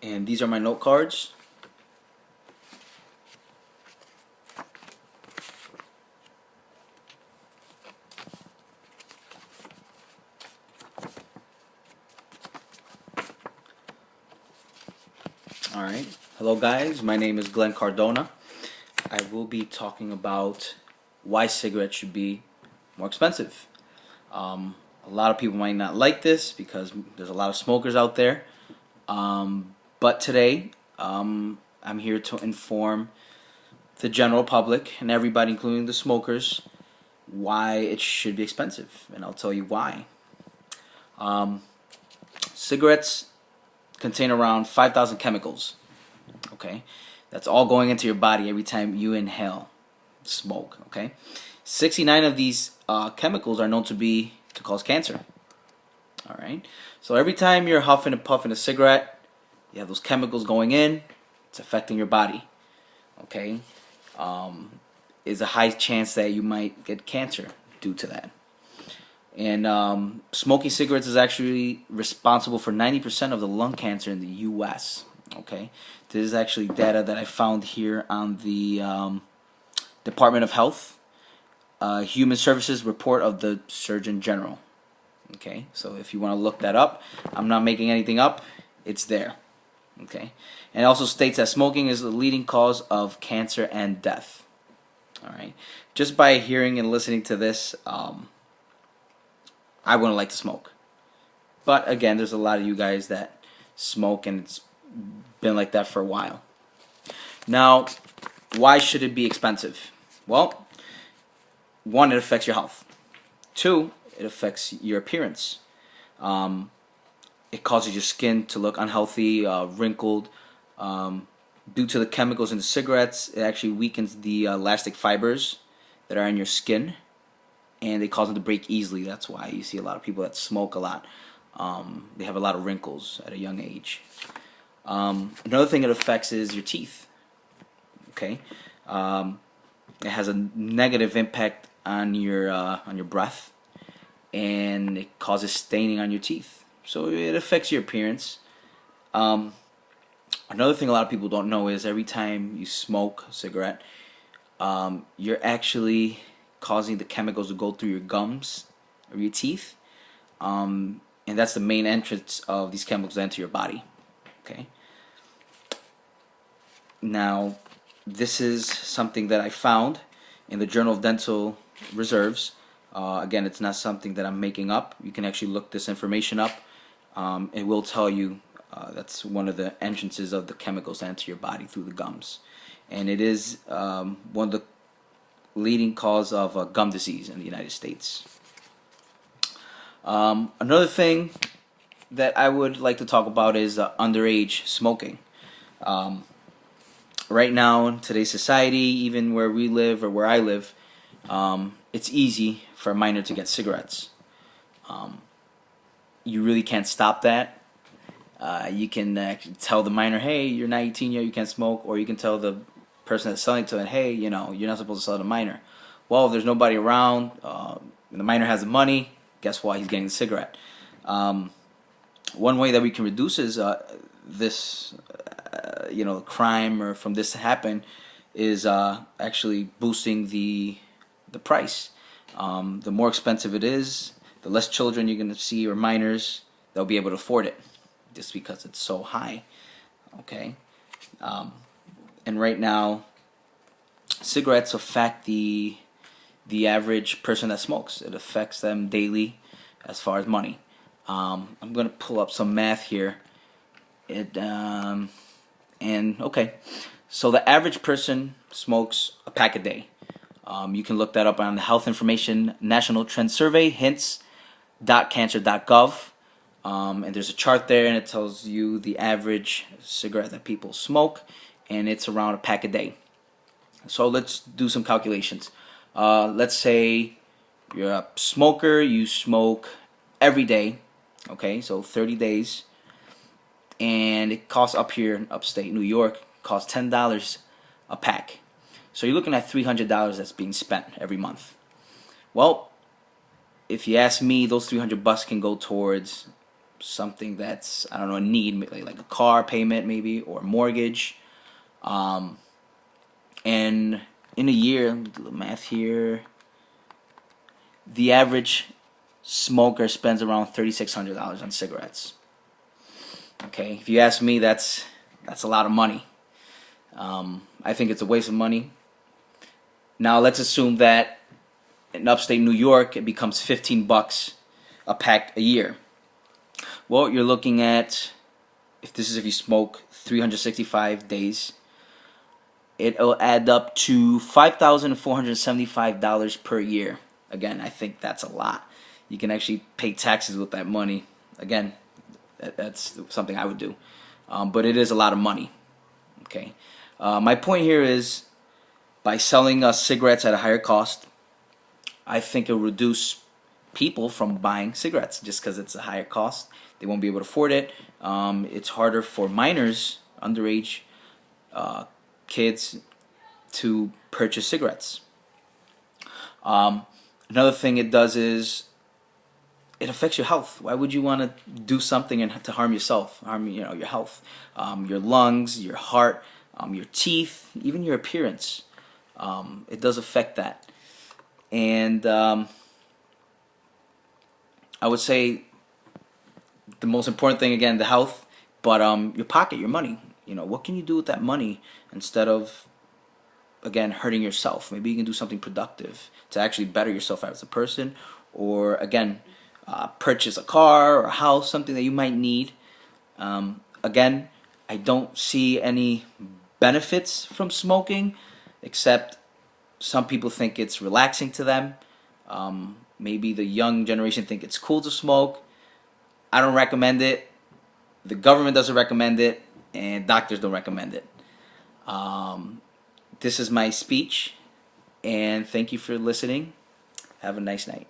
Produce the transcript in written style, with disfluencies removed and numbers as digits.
And these are my note cards. Alright, hello guys, my name is Glenn Cardona. I will be talking about why cigarettes should be more expensive. A lot of people might not like this because there's a lot of smokers out there. But today, I'm here to inform the general public and everybody, including the smokers, why it should be expensive. And I'll tell you why. Cigarettes contain around 5,000 chemicals. Okay, that's all going into your body every time you inhale smoke. Okay, 69 of these chemicals are known to cause cancer. All right, so every time you're huffing and puffing a cigarette, you have those chemicals going in. It's affecting your body. Okay, is a high chance that you might get cancer due to that. And smoking cigarettes is actually responsible for 90% of the lung cancer in the U.S. Okay, this is actually data that I found here on the Department of Health, Human Services report of the Surgeon General. Okay, so if you want to look that up, I'm not making anything up. It's there. Okay, and it also states that smoking is the leading cause of cancer and death. All right, just by hearing and listening to this, I wouldn't like to smoke. But again, there's a lot of you guys that smoke, and it's been like that for a while. Now, why should it be expensive? Well, one, it affects your health. Two, it affects your appearance. It causes your skin to look unhealthy, wrinkled. Due to the chemicals in the cigarettes, it actually weakens the elastic fibers that are in your skin, and they cause them to break easily. That's why you see a lot of people that smoke a lot. They have a lot of wrinkles at a young age. Another thing it affects is your teeth. Okay, it has a negative impact on your breath, and it causes staining on your teeth. So it affects your appearance. Another thing a lot of people don't know is every time you smoke a cigarette, you're actually causing the chemicals to go through your gums or your teeth, and that's the main entrance of these chemicals into your body. Okay. Now, this is something that I found in the Journal of Dental Reserves. Again, it's not something that I'm making up. You can actually look this information up. It will tell you that's one of the entrances of the chemicals that enter your body through the gums, and it is one of the leading cause of gum disease in the United States. Another thing that I would like to talk about is underage smoking. Right now in today's society, even where we live or where I live, it's easy for a minor to get cigarettes. You really can't stop that. You can actually tell the minor, hey, you're not 18 yet, you can't smoke, or you can tell the person that's selling to it, hey, you're not supposed to sell to a minor. Well, if there's nobody around, and the minor has the money, guess what? He's getting the cigarette. One way that we can reduce is this, crime or from this to happen is actually boosting the price. The more expensive it is, the less children you're going to see or minors that'll be able to afford it, just because it's so high. Okay. And right now, cigarettes affect the average person that smokes. It affects them daily as far as money. I'm going to pull up some math here. Okay, so the average person smokes a pack a day. You can look that up on the Health Information National Trend Survey, hints.cancer.gov. And there's a chart there, and it tells you the average cigarette that people smoke, and it's around a pack a day. So let's do some calculations. Let's say you're a smoker, you smoke every day, okay, so 30 days, and it costs up here in upstate New York, costs $10 a pack. So you're looking at $300 that's being spent every month. Well, if you ask me, those $300 can go towards something that's, I don't know, a need, like a car payment maybe, or mortgage. And in a year, let me do the math here, the average smoker spends around $3,600 on cigarettes. Okay, if you ask me, that's a lot of money. I think it's a waste of money. Now let's assume that in upstate New York it becomes $15 a pack a year. Well, you're looking at, if you smoke 365 days, it'll add up to $5,475 per year. Again, I think that's a lot. You can actually pay taxes with that money. Again, that's something I would do. But it is a lot of money. Okay. My point here is, by selling us cigarettes at a higher cost, I think it'll reduce people from buying cigarettes just because it's a higher cost. They won't be able to afford it. It's harder for minors, underage kids, to purchase cigarettes. Another thing it does is it affects your health. Why would you want to do something and to harm yourself, harm your health, your lungs, your heart, your teeth, even your appearance? It does affect that. And I would say the most important thing, again, the health, but your pocket, your money. What can you do with that money instead of, again, hurting yourself? Maybe you can do something productive to actually better yourself as a person, or again, purchase a car or a house, something that you might need. Again, I don't see any benefits from smoking, except some people think it's relaxing to them. Maybe the young generation think it's cool to smoke. I don't recommend it. The government doesn't recommend it, and doctors don't recommend it. This is my speech, and thank you for listening. Have a nice night.